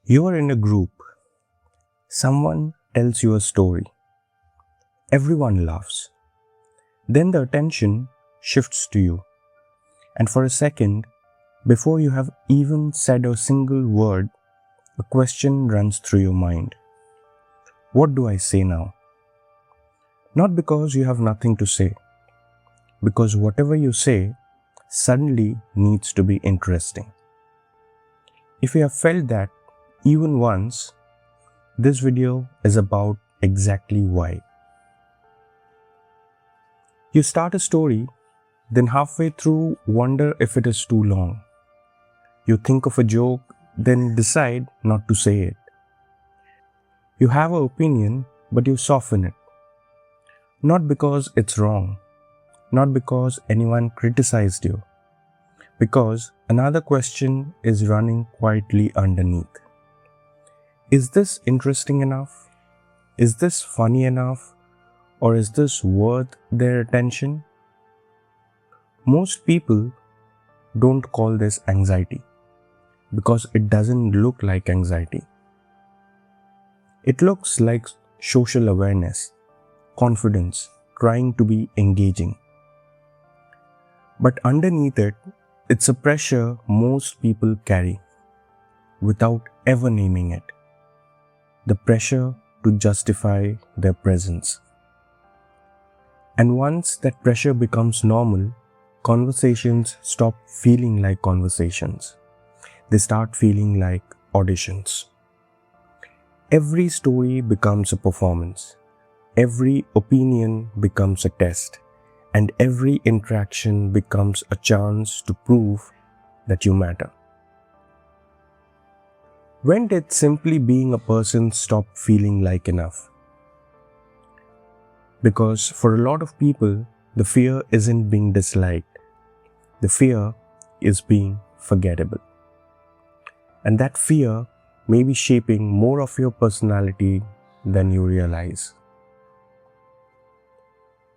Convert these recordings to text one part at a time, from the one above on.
You are in a group. Someone tells you a story. Everyone laughs. Then the attention shifts to you. And for a second, before you have even said a single word, a question runs through your mind. What do I say now? Not because you have nothing to say, because whatever you say suddenly needs to be interesting. If you have felt that even once, this video is about exactly why. You start a story, then halfway through wonder if it is too long. You think of a joke, then decide not to say it. You have an opinion, but you soften it. Not because it's wrong, not because anyone criticized you, because another question is running quietly underneath. Is this interesting enough? Is this funny enough? Or is this worth their attention? Most people don't call this anxiety because it doesn't look like anxiety. It looks like social awareness, confidence, trying to be engaging. But underneath it, it's a pressure most people carry without ever naming it. The pressure to justify their presence. And once that pressure becomes normal, conversations stop feeling like conversations. They start feeling like auditions. Every story becomes a performance. Every opinion becomes a test. And every interaction becomes a chance to prove that you matter. When did simply being a person stop feeling like enough? Because for a lot of people, the fear isn't being disliked. The fear is being forgettable. And that fear may be shaping more of your personality than you realize.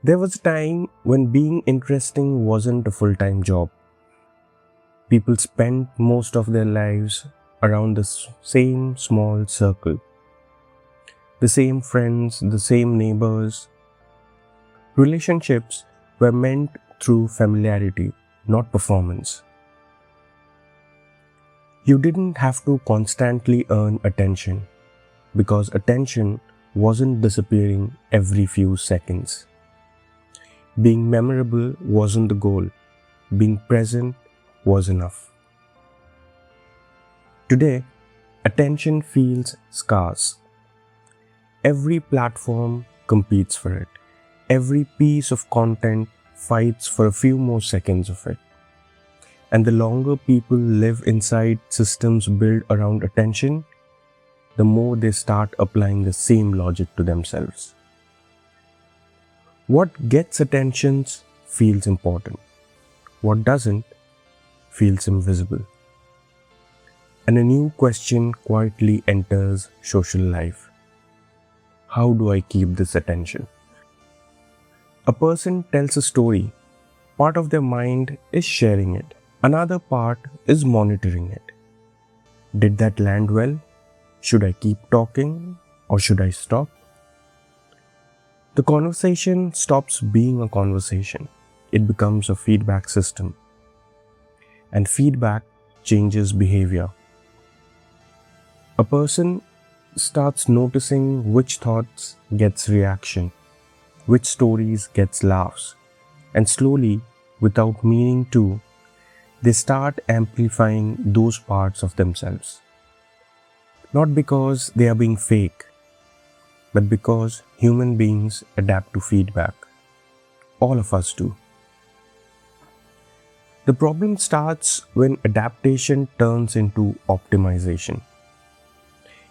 There was a time when being interesting wasn't a full-time job. People spent most of their lives around the same small circle. The same friends, the same neighbors. Relationships were meant through familiarity, not performance. You didn't have to constantly earn attention because attention wasn't disappearing every few seconds. Being memorable wasn't the goal. Being present was enough. Today, attention feels scarce. Every platform competes for it. Every piece of content fights for a few more seconds of it. And the longer people live inside systems built around attention, the more they start applying the same logic to themselves. What gets attention feels important. What doesn't feels invisible. And a new question quietly enters social life. How do I keep this attention? A person tells a story. Part of their mind is sharing it. Another part is monitoring it. Did that land well? Should I keep talking or should I stop? The conversation stops being a conversation. It becomes a feedback system. And feedback changes behavior. A person starts noticing which thoughts gets reaction, which stories gets laughs, and slowly, without meaning to, they start amplifying those parts of themselves. Not because they are being fake, but because human beings adapt to feedback. All of us do. The problem starts when adaptation turns into optimization.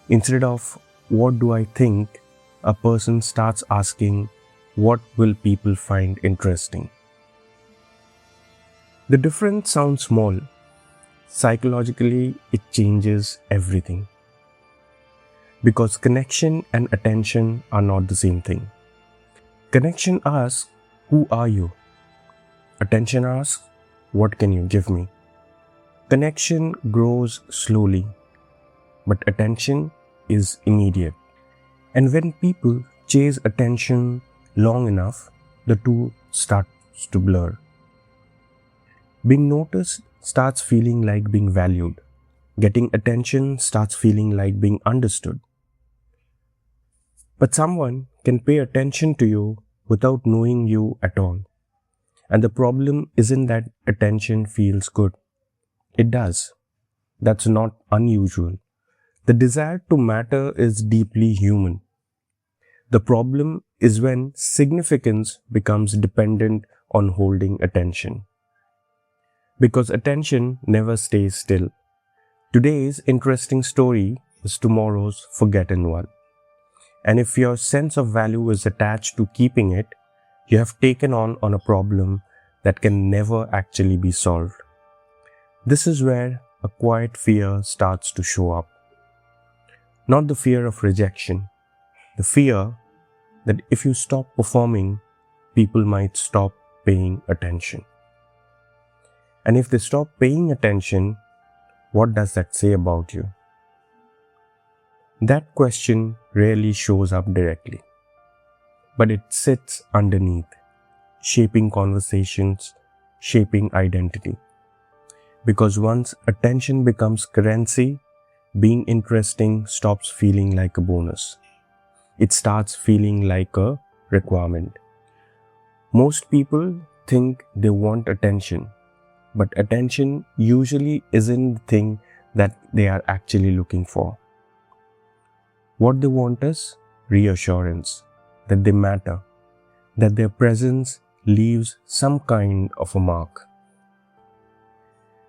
Instead of what do I think, a person starts asking what will people find interesting. The difference sounds small. Psychologically, it changes everything. Because connection and attention are not the same thing. Connection asks, who are you? Attention asks, what can you give me? Connection grows slowly. but attention is immediate. And when people chase attention long enough, the two starts to blur. Being noticed starts feeling like being valued. Getting attention starts feeling like being understood. But someone can pay attention to you without knowing you at all. And the problem isn't that attention feels good. It does. That's not unusual. The desire to matter is deeply human. The problem is when significance becomes dependent on holding attention. Because attention never stays still. Today's interesting story is tomorrow's forgotten one. And if your sense of value is attached to keeping it, you have taken on a problem that can never actually be solved. This is where a quiet fear starts to show up. Not the fear of rejection, the fear that if you stop performing, people might stop paying attention. And if they stop paying attention, what does that say about you? That question rarely shows up directly, but it sits underneath, shaping conversations, shaping identity. Because once attention becomes currency, being interesting stops feeling like a bonus. It starts feeling like a requirement. Most people think they want attention, but attention usually isn't the thing that they are actually looking for. What they want is reassurance that they matter, that their presence leaves some kind of a mark.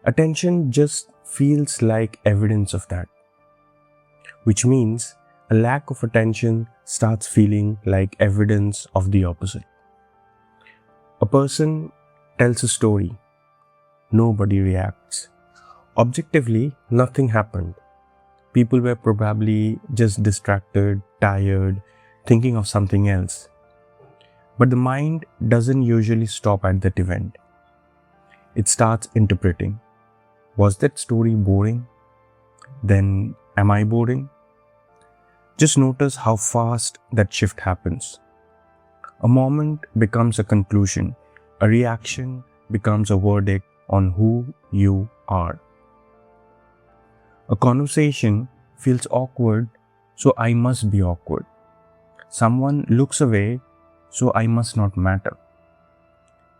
Attention just feels like evidence of that, which means a lack of attention starts feeling like evidence of the opposite. A person tells a story. Nobody reacts. Objectively, nothing happened. People were probably just distracted, tired, thinking of something else. But the mind doesn't usually stop at that event. It starts interpreting. Was that story boring? Then am I boring? Just notice how fast that shift happens. A moment becomes a conclusion. A reaction becomes a verdict on who you are. A conversation feels awkward, so I must be awkward. Someone looks away, so I must not matter.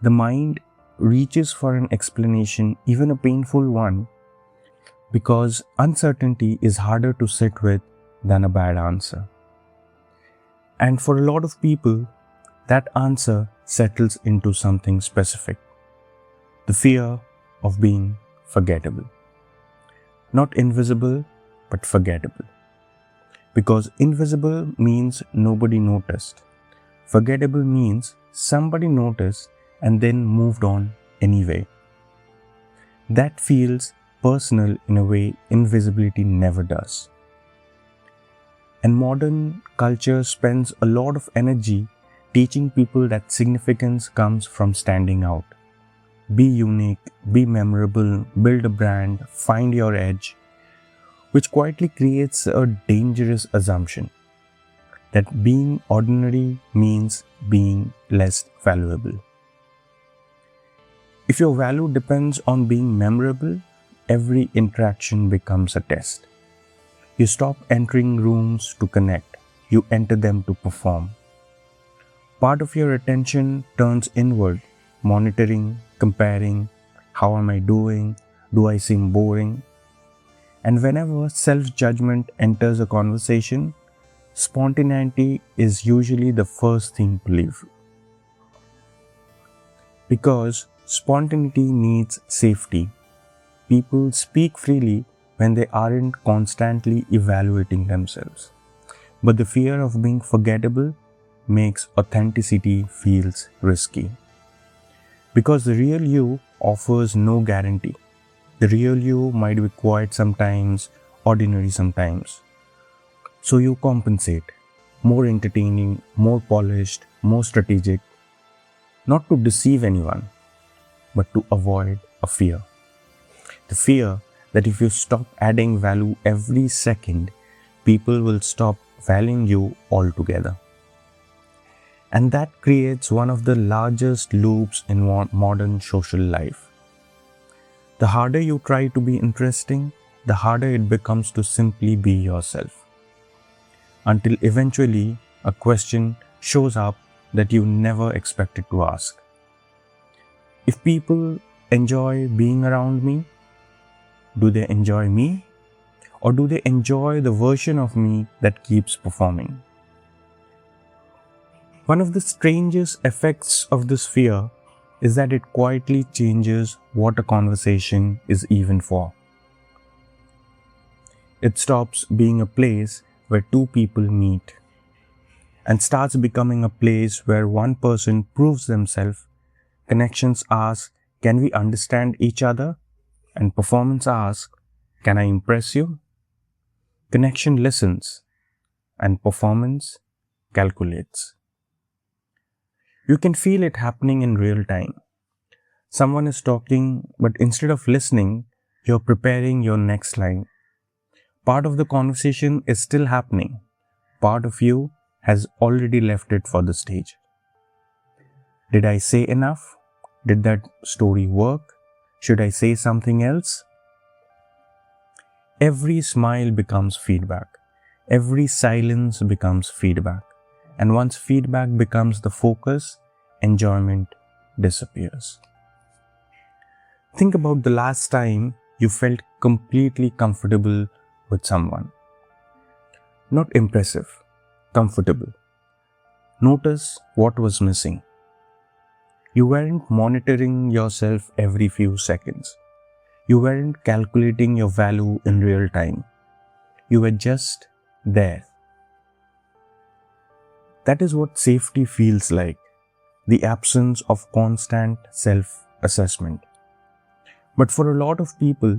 The mind reaches for an explanation, even a painful one, because uncertainty is harder to sit with than a bad answer. And for a lot of people, that answer settles into something specific. The fear of being forgettable. Not invisible, but forgettable. Because invisible means nobody noticed. Forgettable means somebody noticed and then moved on anyway. That feels personal in a way invisibility never does. And modern culture spends a lot of energy teaching people that significance comes from standing out. Be unique, be memorable, build a brand, find your edge, which quietly creates a dangerous assumption that being ordinary means being less valuable. If your value depends on being memorable, every interaction becomes a test. You stop entering rooms to connect, you enter them to perform. Part of your attention turns inward, monitoring, comparing, how am I doing, do I seem boring? And whenever self-judgment enters a conversation, spontaneity is usually the first thing to leave. Because spontaneity needs safety. People speak freely when they aren't constantly evaluating themselves. But the fear of being forgettable makes authenticity feels risky. Because the real you offers no guarantee. The real you might be quiet sometimes, ordinary sometimes. So you compensate. More entertaining, more polished, more strategic. Not to deceive anyone, but to avoid a fear. The fear that if you stop adding value every second, people will stop valuing you altogether. And that creates one of the largest loops in modern social life. The harder you try to be interesting, the harder it becomes to simply be yourself. Until eventually a question shows up that you never expected to ask. If people enjoy being around me, do they enjoy me? Or do they enjoy the version of me that keeps performing? One of the strangest effects of this fear is that it quietly changes what a conversation is even for. It stops being a place where two people meet and starts becoming a place where one person proves themselves. Connections ask, can we understand each other? And performance asks, can I impress you? Connection listens and performance calculates. You can feel it happening in real time. Someone is talking, but instead of listening, you're preparing your next line. Part of the conversation is still happening. Part of you has already left it for the stage. Did I say enough? Did that story work? Should I say something else? Every smile becomes feedback. Every silence becomes feedback. And once feedback becomes the focus, enjoyment disappears. Think about the last time you felt completely comfortable with someone. Not impressive, comfortable. Notice what was missing. You weren't monitoring yourself every few seconds. You weren't calculating your value in real time. You were just there. That is what safety feels like, the absence of constant self-assessment. But for a lot of people,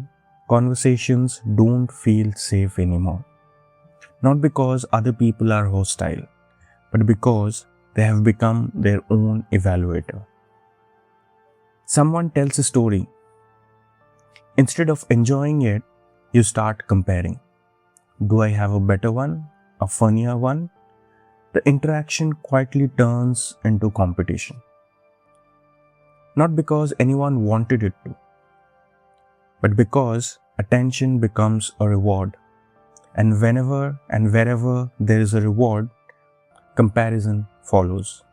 conversations don't feel safe anymore. Not because other people are hostile, but because they have become their own evaluator. Someone tells a story. Instead of enjoying it, you start comparing. Do I have a better one? A funnier one? The interaction quietly turns into competition. Not because anyone wanted it to, but because attention becomes a reward. And whenever and wherever there is a reward, comparison follows.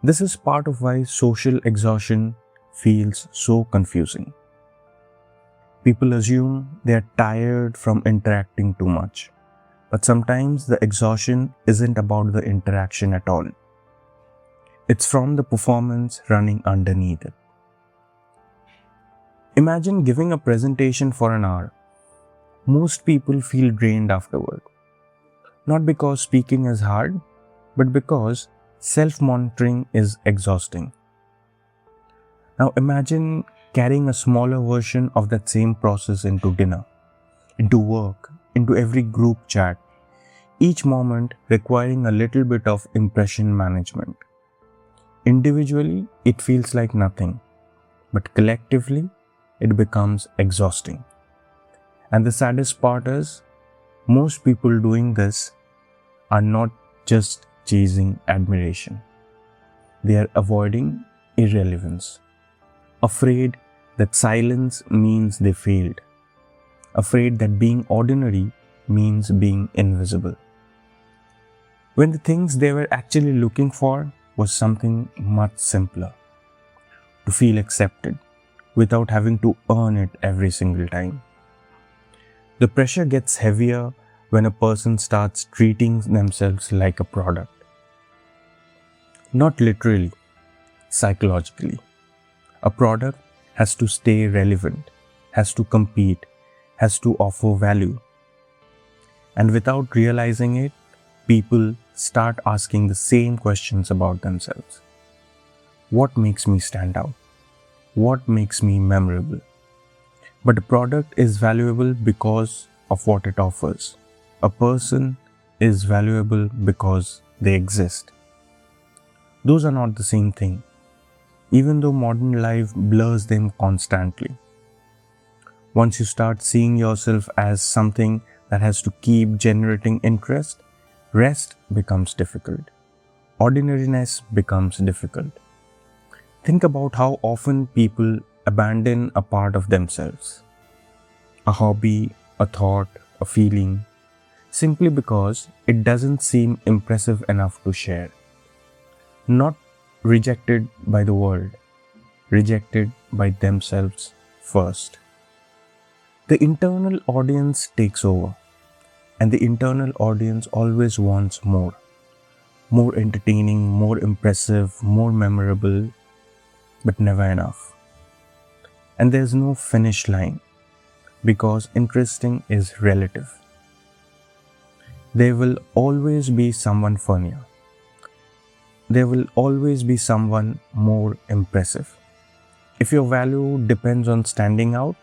This is part of why social exhaustion feels so confusing. People assume they are tired from interacting too much, but sometimes the exhaustion isn't about the interaction at all. It's from the performance running underneath it. Imagine giving a presentation for an hour. Most people feel drained afterward. Not because speaking is hard, but because self-monitoring is exhausting. Now imagine carrying a smaller version of that same process into dinner, into work, into every group chat, each moment requiring a little bit of impression management. Individually, it feels like nothing, but collectively, it becomes exhausting. And the saddest part is, most people doing this are not just chasing admiration. They are avoiding irrelevance, afraid that silence means they failed, afraid that being ordinary means being invisible. When the things they were actually looking for was something much simpler, to feel accepted without having to earn it every single time. The pressure gets heavier when a person starts treating themselves like a product. Not literally, psychologically. A product has to stay relevant, has to compete, has to offer value. And without realizing it, people start asking the same questions about themselves. What makes me stand out? What makes me memorable? But a product is valuable because of what it offers. A person is valuable because they exist. Those are not the same thing, even though modern life blurs them constantly. Once you start seeing yourself as something that has to keep generating interest, rest becomes difficult. Ordinariness becomes difficult. Think about how often people abandon a part of themselves, a hobby, a thought, a feeling, simply because it doesn't seem impressive enough to share. Not rejected by the world, rejected by themselves first. The internal audience takes over, and the internal audience always wants more. More entertaining, more impressive, more memorable, but never enough. And there's no finish line because interesting is relative. There will always be someone funnier. There will always be someone more impressive. If your value depends on standing out,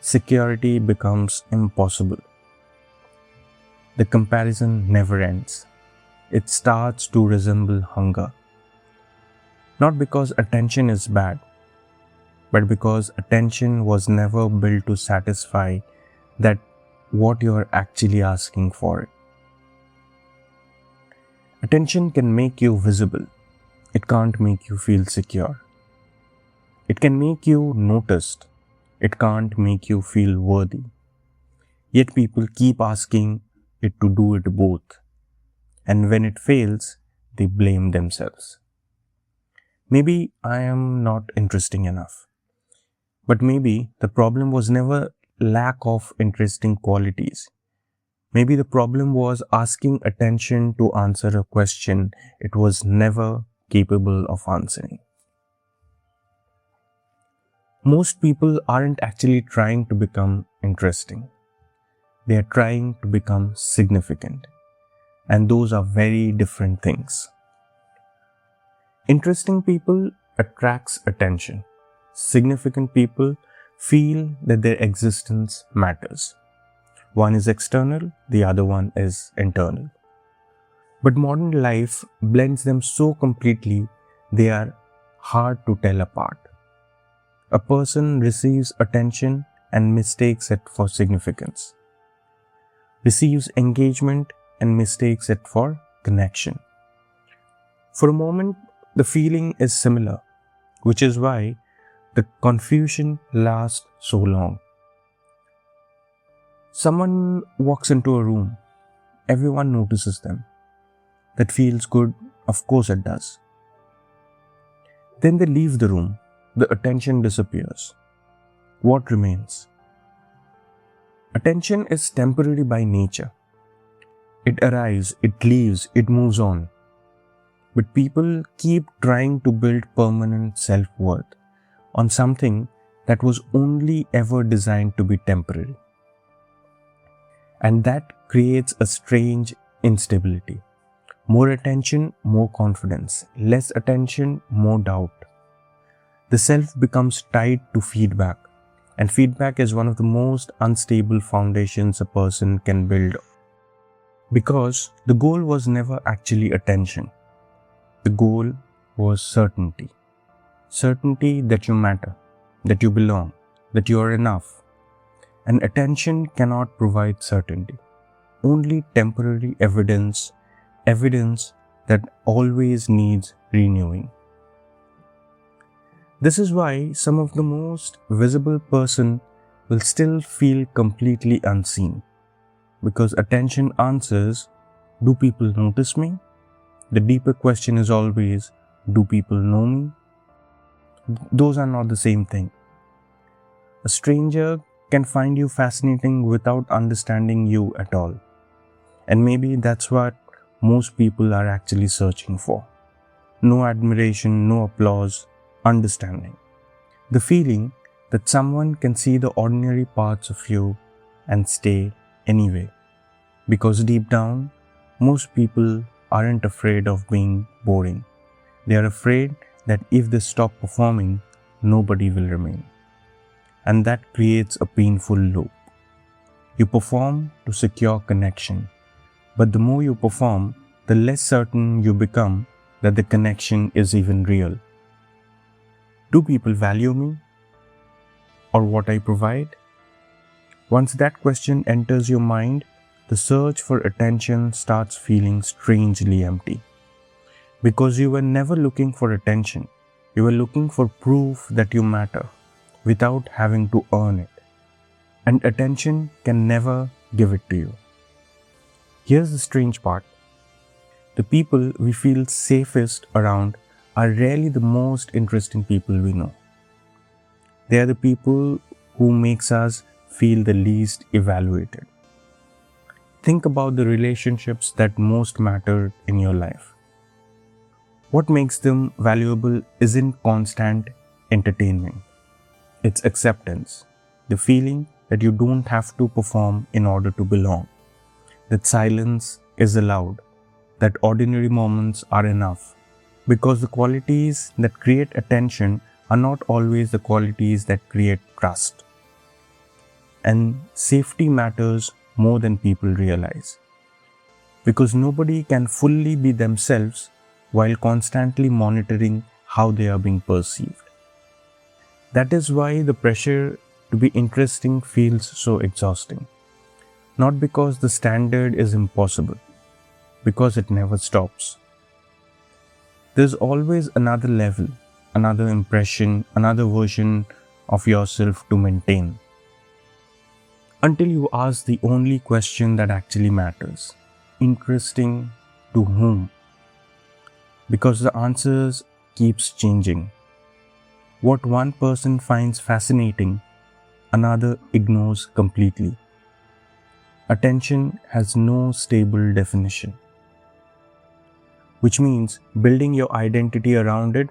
security becomes impossible. The comparison never ends. It starts to resemble hunger. Not because attention is bad, but because attention was never built to satisfy that what you are actually asking for it. Attention can make you visible. It can't make you feel secure. It can make you noticed. It can't make you feel worthy. Yet people keep asking it to do it both. And when it fails, they blame themselves. Maybe I am not interesting enough. But maybe the problem was never lack of interesting qualities. Maybe the problem was asking attention to answer a question it was never capable of answering. Most people aren't actually trying to become interesting. They are trying to become significant. And those are very different things. Interesting people attracts attention. Significant people feel that their existence matters. One is external, the other one is internal. But modern life blends them so completely, they are hard to tell apart. A person receives attention and mistakes it for significance. Receives engagement and mistakes it for connection. For a moment, the feeling is similar, which is why the confusion lasts so long. Someone walks into a room, everyone notices them. That feels good, of course it does. Then they leave the room, the attention disappears. What remains? Attention is temporary by nature. It arrives, it leaves, it moves on. But people keep trying to build permanent self-worth on something that was only ever designed to be temporary. And that creates a strange instability. More attention, more confidence. Less attention, more doubt. The self becomes tied to feedback. And feedback is one of the most unstable foundations a person can build. Because the goal was never actually attention. The goal was certainty. Certainty that you matter, that you belong, that you are enough. And attention cannot provide certainty. Only temporary evidence that always needs renewing. This is why some of the most visible person will still feel completely unseen. Because attention answers, do people notice me? The deeper question is always, do people know me? Those are not the same thing. A stranger can find you fascinating without understanding you at all. And maybe that's what most people are actually searching for. No admiration, no applause, understanding. The feeling that someone can see the ordinary parts of you and stay anyway. Because deep down, most people aren't afraid of being boring. They are afraid that if they stop performing, nobody will remain. And that creates a painful loop. You perform to secure connection, but the more you perform, the less certain you become that the connection is even real. Do people value me or what I provide? Once that question enters your mind, the search for attention starts feeling strangely empty. Because you were never looking for attention, you were looking for proof that you matter without having to earn it. And attention can never give it to you. Here's the strange part. The people we feel safest around are rarely the most interesting people we know. They are the people who makes us feel the least evaluated. Think about the relationships that most matter in your life. What makes them valuable isn't constant entertainment. It's acceptance, the feeling that you don't have to perform in order to belong, that silence is allowed, that ordinary moments are enough. Because the qualities that create attention are not always the qualities that create trust. And safety matters more than people realize. Because nobody can fully be themselves while constantly monitoring how they are being perceived. That is why the pressure to be interesting feels so exhausting. Not because the standard is impossible, because it never stops. There's always another level, another impression, another version of yourself to maintain. Until you ask the only question that actually matters. Interesting to whom? Because the answers keeps changing. What one person finds fascinating, another ignores completely. Attention has no stable definition. Which means building your identity around it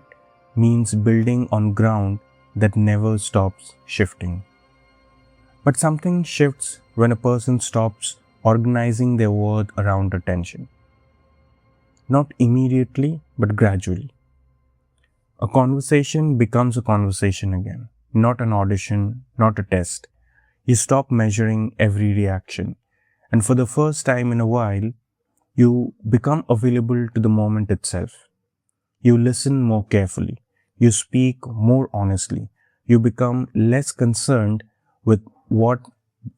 means building on ground that never stops shifting. But something shifts when a person stops organizing their worth around attention. Not immediately, but gradually. A conversation becomes a conversation again, not an audition, not a test. You stop measuring every reaction, and for the first time in a while, you become available to the moment itself. You listen more carefully. You speak more honestly. You become less concerned with what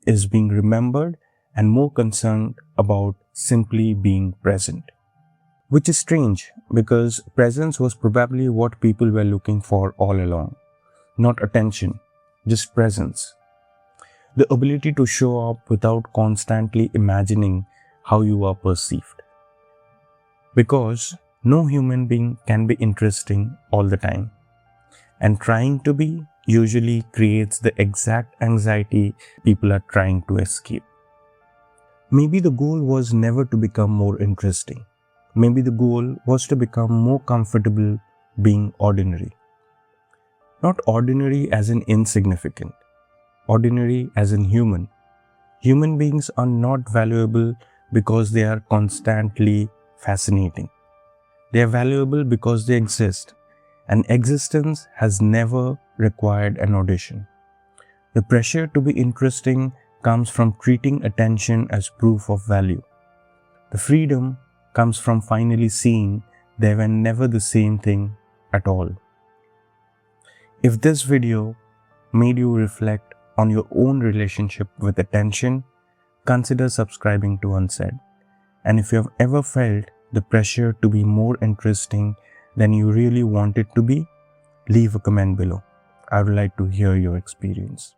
is being remembered and more concerned about simply being present. Which is strange because presence was probably what people were looking for all along. Not attention, just presence. The ability to show up without constantly imagining how you are perceived. Because no human being can be interesting all the time. And trying to be usually creates the exact anxiety people are trying to escape. Maybe the goal was never to become more interesting. Maybe the goal was to become more comfortable being ordinary. Not ordinary as in insignificant, ordinary as in human. Human beings are not valuable because they are constantly fascinating. They are valuable because they exist, and existence has never required an audition. The pressure to be interesting comes from treating attention as proof of value. The freedom comes from finally seeing they were never the same thing at all. If this video made you reflect on your own relationship with attention, consider subscribing to Unsaid. And if you have ever felt the pressure to be more interesting than you really want it to be, leave a comment below. I would like to hear your experience.